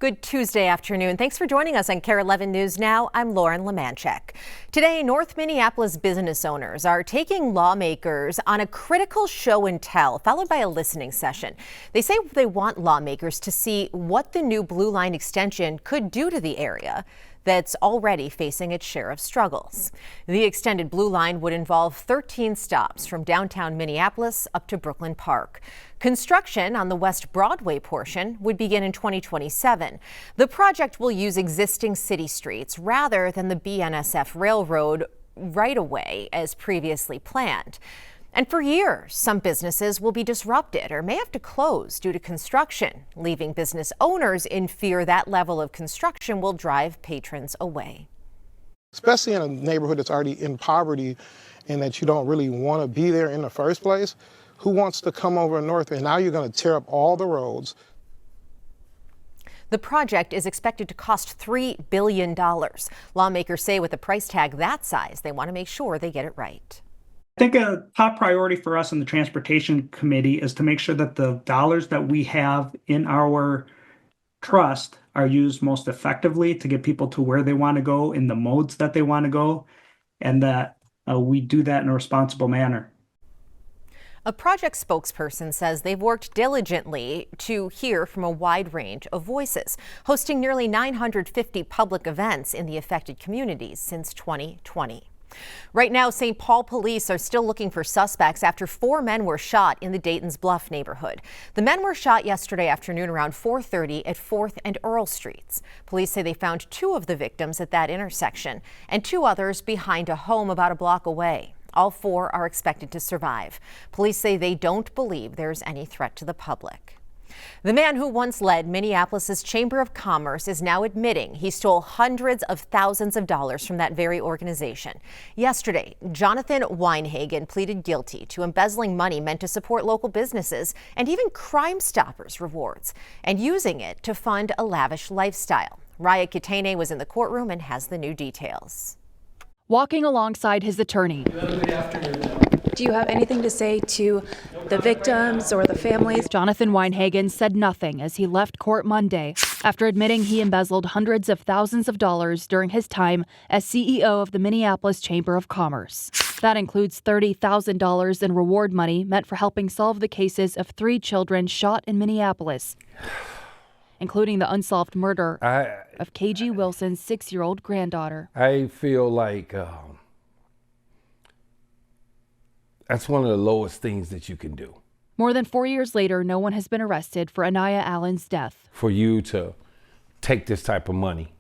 Good Tuesday afternoon. Thanks for joining us on KARE 11 News Now. I'm Lauren Lemanchek. Today, North Minneapolis business owners are taking lawmakers on a critical show and tell, followed by a listening session. They say they want lawmakers to see what the new Blue Line extension could do to the area that's already facing its share of struggles. The extended Blue Line would involve 13 stops from downtown Minneapolis up to Brooklyn Park. Construction on the West Broadway portion would begin in 2027. The project will use existing city streets rather than the BNSF Railroad right-of-way as previously planned. And for years, some businesses will be disrupted or may have to close due to construction, leaving business owners in fear that level of construction will drive patrons away. Especially in a neighborhood that's already in poverty and that you don't really want to be there in the first place. Who wants to come over north and now you're going to tear up all the roads? The project is expected to cost $3 billion. Lawmakers say with a price tag that size, they want to make sure they get it right. I think a top priority for us in the Transportation Committee is to make sure that the dollars that we have in our trust are used most effectively to get people to where they want to go in the modes that they want to go, and that we do that in a responsible manner. A project spokesperson says they've worked diligently to hear from a wide range of voices, hosting nearly 950 public events in the affected communities since 2020. Right now, St. Paul police are still looking for suspects after 4 men were shot in the Dayton's Bluff neighborhood. The men were shot yesterday afternoon around 4:30 at 4th and Earl Streets. Police say they found 2 of the victims at that intersection and 2 others behind a home about a block away. All 4 are expected to survive. Police say they don't believe there's any threat to the public. The man who once led Minneapolis's Chamber of Commerce is now admitting he stole hundreds of thousands of dollars from that very organization. Yesterday, Jonathan Weinhagen pleaded guilty to embezzling money meant to support local businesses and even Crime Stoppers rewards, and using it to fund a lavish lifestyle. Raya Kitene was in the courtroom and has the new details. Walking alongside his attorney. Do you have anything to say to the victims or the families? Jonathan Weinhagen said nothing as he left court Monday after admitting he embezzled hundreds of thousands of dollars during his time as CEO of the Minneapolis Chamber of Commerce. That includes $30,000 in reward money meant for helping solve the cases of 3 children shot in Minneapolis, including the unsolved murder of KG Wilson's 6-year-old granddaughter. I feel like that's one of the lowest things that you can do. More than 4 years later, no one has been arrested for Anaya Allen's death. For you to take this type of money,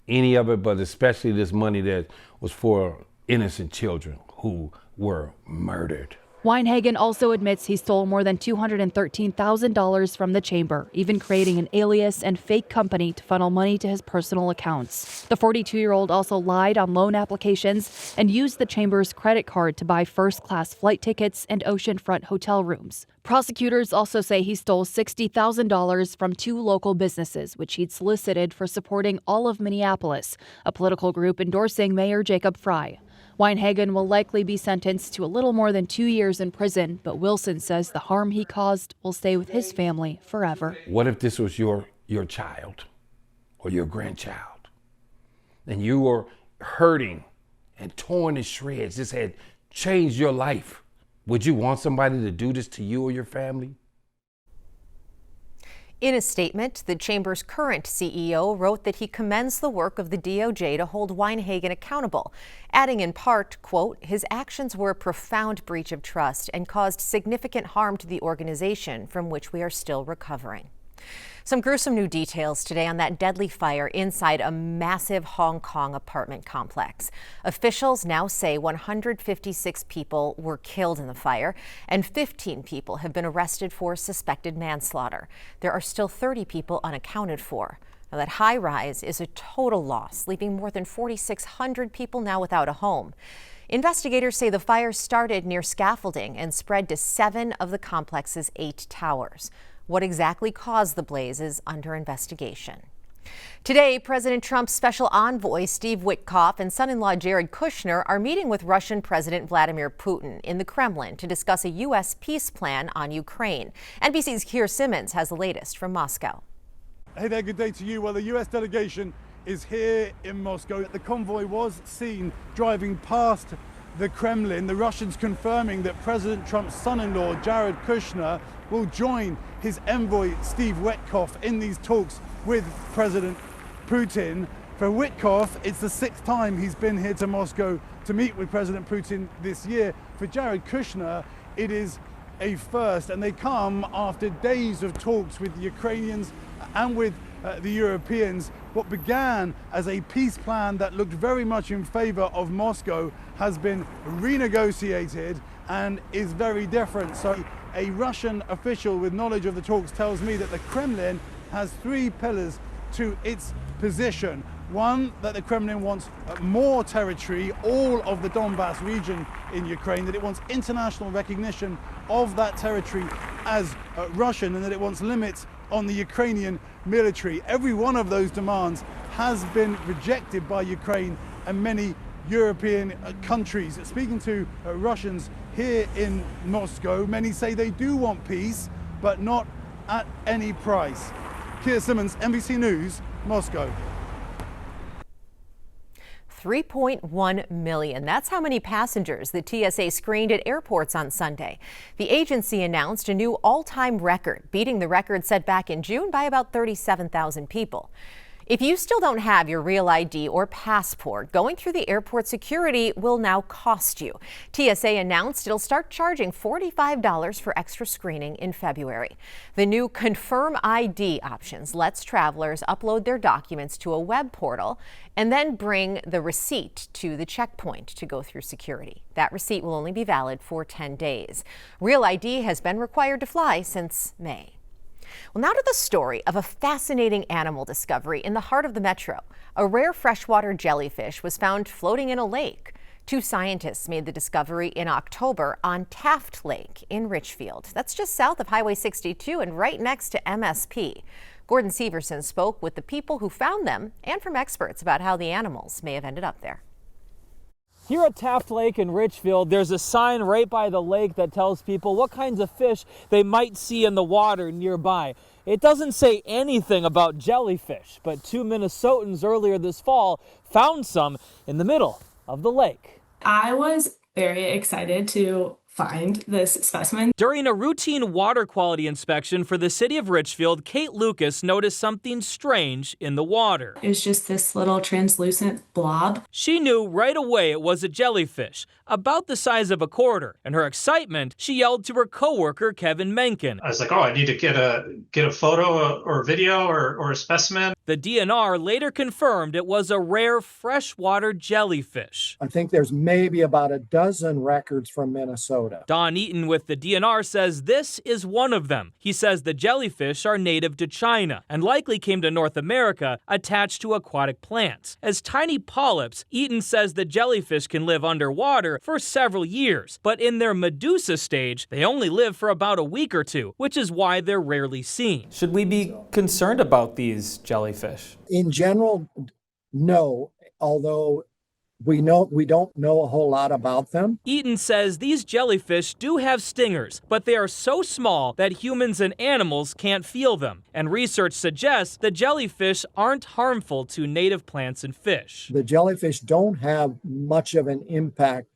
any of it, but especially this money that was for innocent children who were murdered. Weinhagen also admits he stole more than $213,000 from the chamber, even creating an alias and fake company to funnel money to his personal accounts. The 42-year-old also lied on loan applications and used the chamber's credit card to buy first-class flight tickets and oceanfront hotel rooms. Prosecutors also say he stole $60,000 from 2 local businesses, which he'd solicited for supporting all of Minneapolis, a political group endorsing Mayor Jacob Frey. Weinhagen will likely be sentenced to a little more than 2 years in prison, but Wilson says the harm he caused will stay with his family forever. What if this was your child or your grandchild and you were hurting and torn to shreds? This had changed your life. Would you want somebody to do this to you or your family? In a statement, the Chamber's current CEO wrote that he commends the work of the DOJ to hold Weinhagen accountable, adding in part, quote, his actions were a profound breach of trust and caused significant harm to the organization from which we are still recovering. Some gruesome new details today on that deadly fire inside a massive Hong Kong apartment complex. Officials now say 156 people were killed in the fire and 15 people have been arrested for suspected manslaughter. There are still 30 people unaccounted for. Now, that high rise is a total loss, leaving more than 4,600 people now without a home. Investigators say the fire started near scaffolding and spread to 7 of the complex's 8 towers. What exactly caused the blaze is under investigation. Today, President Trump's special envoy, Steve Witkoff, and son-in-law Jared Kushner are meeting with Russian President Vladimir Putin in the Kremlin to discuss a U.S. peace plan on Ukraine. NBC's Keir Simmons has the latest from Moscow. Hey there, good day to you. Well, the US delegation is here in Moscow. The convoy was seen driving past the Kremlin, the Russians confirming that President Trump's son-in-law, Jared Kushner, will join his envoy, Steve Witkoff, in these talks with President Putin. For Witkoff, it's the 6th time he's been here to Moscow to meet with President Putin this year. For Jared Kushner, it is a first, and they come after days of talks with the Ukrainians and with the Europeans. What began as a peace plan that looked very much in favor of Moscow has been renegotiated and is very different. So a Russian official with knowledge of the talks tells me that the Kremlin has 3 pillars to its position. One, that the Kremlin wants more territory, all of the Donbass region in Ukraine, that it wants international recognition of that territory as Russian, and that it wants limits on the Ukrainian military. Every one of those demands has been rejected by Ukraine and many European countries. Speaking to Russians here in Moscow, many say they do want peace, but not at any price. Keir Simmons, NBC News, Moscow. 3.1 million. That's how many passengers the TSA screened at airports on Sunday. The agency announced a new all-time record, beating the record set back in June by about 37,000 people. If you still don't have your real ID or passport, going through the airport security will now cost you. TSA announced it'll start charging $45 for extra screening in February. The new Confirm ID options lets travelers upload their documents to a web portal and then bring the receipt to the checkpoint to go through security. That receipt will only be valid for 10 days. Real ID has been required to fly since May. Well, now to the story of a fascinating animal discovery in the heart of the metro. A rare freshwater jellyfish was found floating in a lake. 2 scientists made the discovery in October on Taft Lake in Richfield. That's just south of Highway 62 and right next to MSP. Gordon Severson spoke with the people who found them and from experts about how the animals may have ended up there. Here at Taft Lake in Richfield, there's a sign right by the lake that tells people what kinds of fish they might see in the water nearby. It doesn't say anything about jellyfish, but 2 Minnesotans earlier this fall found some in the middle of the lake. I was very excited to find this specimen. During a routine water quality inspection for the city of Richfield, Kate Lucas noticed something strange in the water. It was just this little translucent blob. She knew right away it was a jellyfish, about the size of a quarter. In her excitement, she yelled to her coworker, Kevin Menken. I was like, oh, I need to get a photo or video or a specimen. The DNR later confirmed it was a rare freshwater jellyfish. I think there's maybe about a dozen records from Minnesota. Don Eaton with the DNR says this is one of them. He says the jellyfish are native to China and likely came to North America attached to aquatic plants. As tiny polyps, Eaton says the jellyfish can live underwater for several years, but in their Medusa stage, they only live for about a week or 2, which is why they're rarely seen. Should we be concerned about these jellyfish? In general, no, although we don't know a whole lot about them. Eaton says these jellyfish do have stingers, but they are so small that humans and animals can't feel them. And research suggests the jellyfish aren't harmful to native plants and fish. The jellyfish don't have much of an impact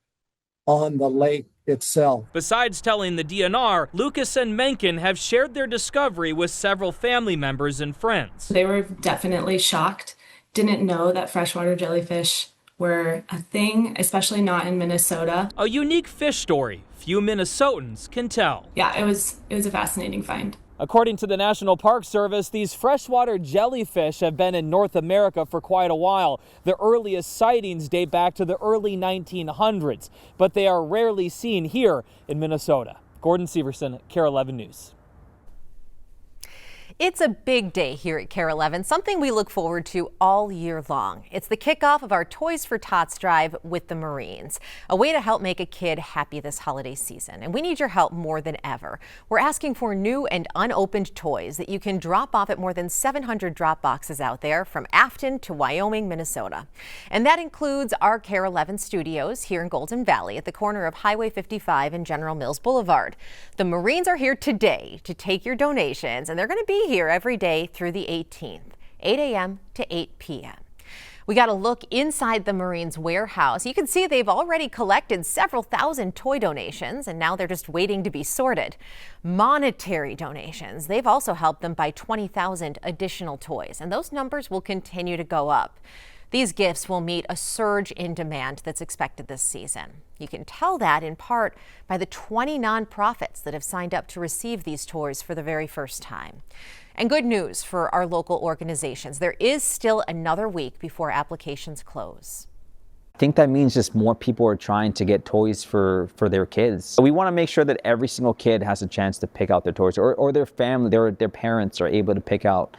on the lake itself. Besides telling the DNR, Lucas and Menken have shared their discovery with several family members and friends. They were definitely shocked, didn't know that freshwater jellyfish were a thing, especially not in Minnesota. A unique fish story few Minnesotans can tell. Yeah, it was a fascinating find. According to the National Park Service, these freshwater jellyfish have been in North America for quite a while. The earliest sightings date back to the early 1900s, but they are rarely seen here in Minnesota. Gordon Severson, KARE 11 News. It's a big day here at KARE 11, something we look forward to all year long. It's the kickoff of our Toys for Tots drive with the Marines, a way to help make a kid happy this holiday season. And we need your help more than ever. We're asking for new and unopened toys that you can drop off at more than 700 drop boxes out there from Afton to Wyoming, Minnesota. And that includes our KARE 11 studios here in Golden Valley at the corner of Highway 55 and General Mills Boulevard. The Marines are here today to take your donations, and they're going to be be here every day through the 18th, 8 a.m. to 8 p.m. We got a look inside the Marines warehouse. You can see they've already collected several thousand toy donations, and now they're just waiting to be sorted. Monetary donations, they've also helped them buy 20,000 additional toys, and those numbers will continue to go up. These gifts will meet a surge in demand that's expected this season. You can tell that in part by the 20 nonprofits that have signed up to receive these toys for the very first time. And good news for our local organizations. There is still another week before applications close. I think that means just more people are trying to get toys for their kids. So we want to make sure that every single kid has a chance to pick out their toys, or their family, their parents are able to pick out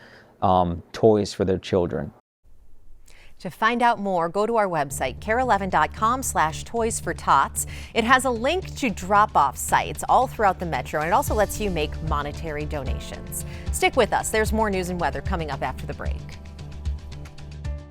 toys for their children. To find out more, go to our website, KARE11.com/toys4tots. It has a link to drop-off sites all throughout the metro, and it also lets you make monetary donations. Stick with us. There's more news and weather coming up after the break.